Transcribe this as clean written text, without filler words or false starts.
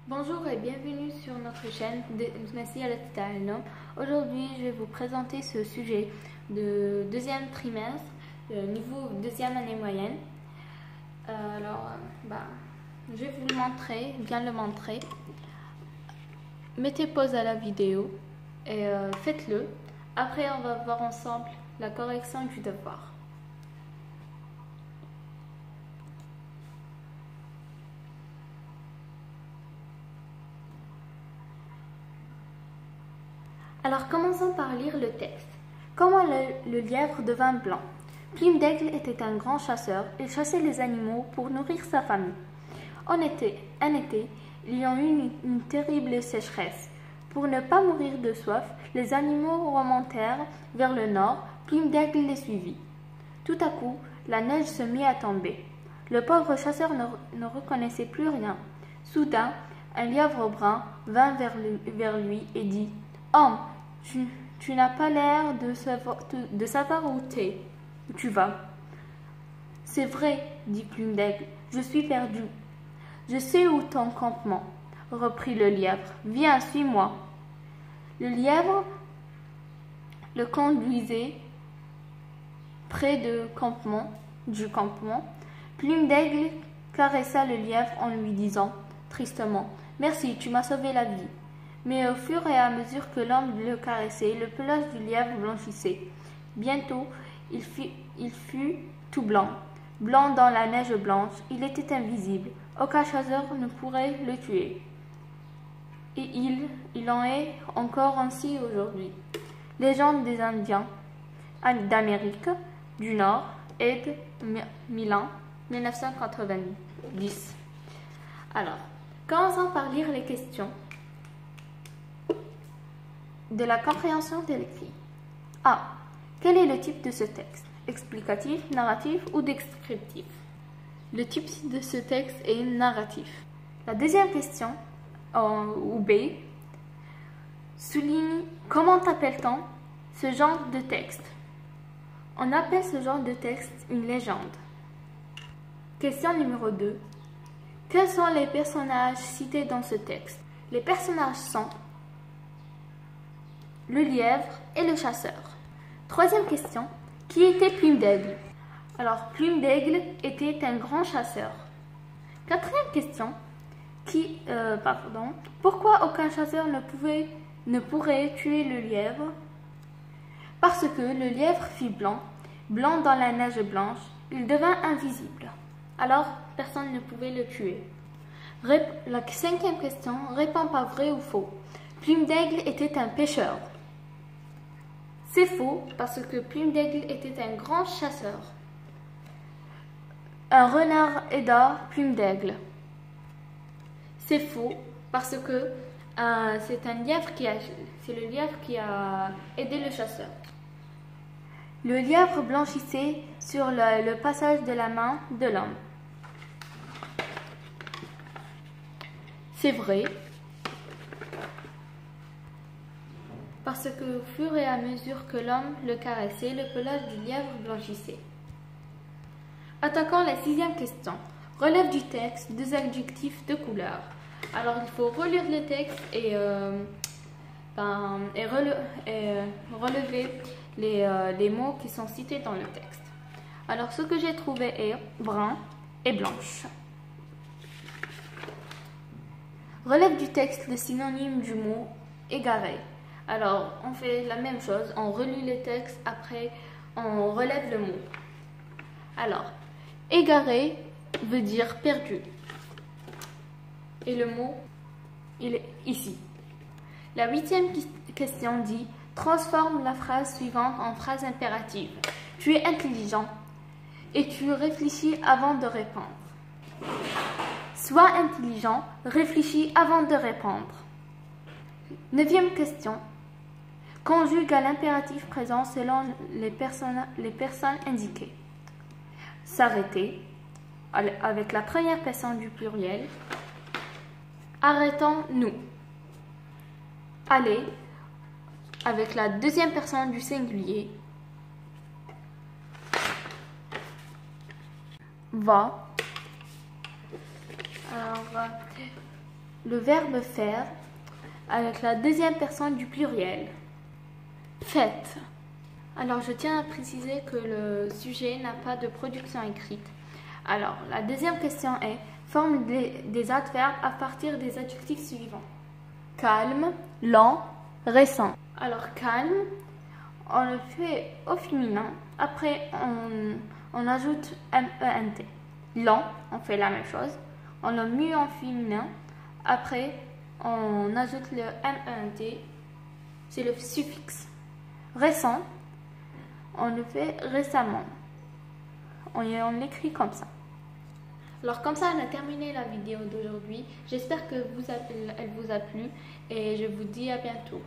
Bonjour et bienvenue sur notre chaîne Messi à la Titano. Aujourd'hui, je vais vous présenter ce sujet de deuxième trimestre, niveau deuxième année moyenne. Je vais vous le montrer, bien le montrer. Mettez pause à la vidéo et faites-le. Après, on va voir ensemble la correction du devoir. Alors commençons par lire le texte. Comment le lièvre devint blanc. Plume d'Aigle était un grand chasseur. Il chassait les animaux pour nourrir sa famille. Un été, il y a eu une terrible sécheresse. Pour ne pas mourir de soif, les animaux remontèrent vers le nord. Plume d'Aigle les suivit. Tout à coup, la neige se mit à tomber. Le pauvre chasseur ne reconnaissait plus rien. Soudain, un lièvre brun vint vers lui et dit « Homme, tu n'as pas l'air de savoir où tu vas. »« C'est vrai, dit Plume d'Aigle, je suis perdu. Je sais où ton campement, reprit le lièvre. Viens, suis-moi. » Le lièvre le conduisait près du campement. Plume d'Aigle caressa le lièvre en lui disant tristement « Merci, tu m'as sauvé la vie. » Mais au fur et à mesure que l'homme le caressait, le pelage du lièvre blanchissait. Bientôt, il fut tout blanc. Blanc dans la neige blanche, il était invisible. Aucun chasseur ne pourrait le tuer. Et il en est encore ainsi aujourd'hui. Légende des Indiens d'Amérique du Nord, Ed Milan, 1990. Alors, commençons par lire les questions de la compréhension de l'écrit. A. Quel est le type de ce texte? Explicatif, narratif ou descriptif? Le type de ce texte est narratif. La deuxième question, ou B, souligne comment appelle-t-on ce genre de texte? On appelle ce genre de texte une légende. Question numéro 2. Quels sont les personnages cités dans ce texte? Les personnages sont le lièvre et le chasseur. Troisième question. Qui était Plume d'Aigle? Alors, Plume d'Aigle était un grand chasseur. Quatrième question. Pourquoi aucun chasseur ne pourrait tuer le lièvre? Parce que le lièvre fit blanc dans la neige blanche, il devint invisible. Alors, personne ne pouvait le tuer. La cinquième question. Réponds pas vrai ou faux. Plume d'Aigle était un pêcheur. C'est faux, parce que Plume d'Aigle était un grand chasseur. Un renard aida Plume d'Aigle. C'est faux, parce que c'est le lièvre qui a aidé le chasseur. Le lièvre blanchissait sur le passage de la main de l'homme. C'est vrai, parce que au fur et à mesure que l'homme le caressait, le pelage du lièvre blanchissait. Attaquons la sixième question. Relève du texte deux adjectifs de couleur. Alors, il faut relire le texte et relever les mots qui sont cités dans le texte. Alors, ce que j'ai trouvé est brun et blanche. Relève du texte le synonyme du mot égaré. Alors, on fait la même chose, on relit le texte, après on relève le mot. Alors, égaré veut dire perdu. Et le mot, il est ici. La huitième question dit, transforme la phrase suivante en phrase impérative. Tu es intelligent et tu réfléchis avant de répondre. Sois intelligent, réfléchis avant de répondre. Neuvième question. Conjugue à l'impératif présent selon les personnes indiquées. S'arrêter, avec la première personne du pluriel. Arrêtons-nous. Aller, avec la deuxième personne du singulier. Va. Alors, le verbe faire avec la deuxième personne du pluriel. Faites. Alors, je tiens à préciser que le sujet n'a pas de production écrite. Alors, la deuxième question est: forme des adverbes à partir des adjectifs suivants. Calme, lent, récent. Alors, calme, on le fait au féminin. Après, on ajoute MENT. Lent, on fait la même chose. On le mue en féminin. Après, on ajoute le MENT. C'est le suffixe. Récent, on le fait récemment. On l'écrit comme ça. Alors comme ça, on a terminé la vidéo d'aujourd'hui. J'espère que elle vous a plu et je vous dis à bientôt.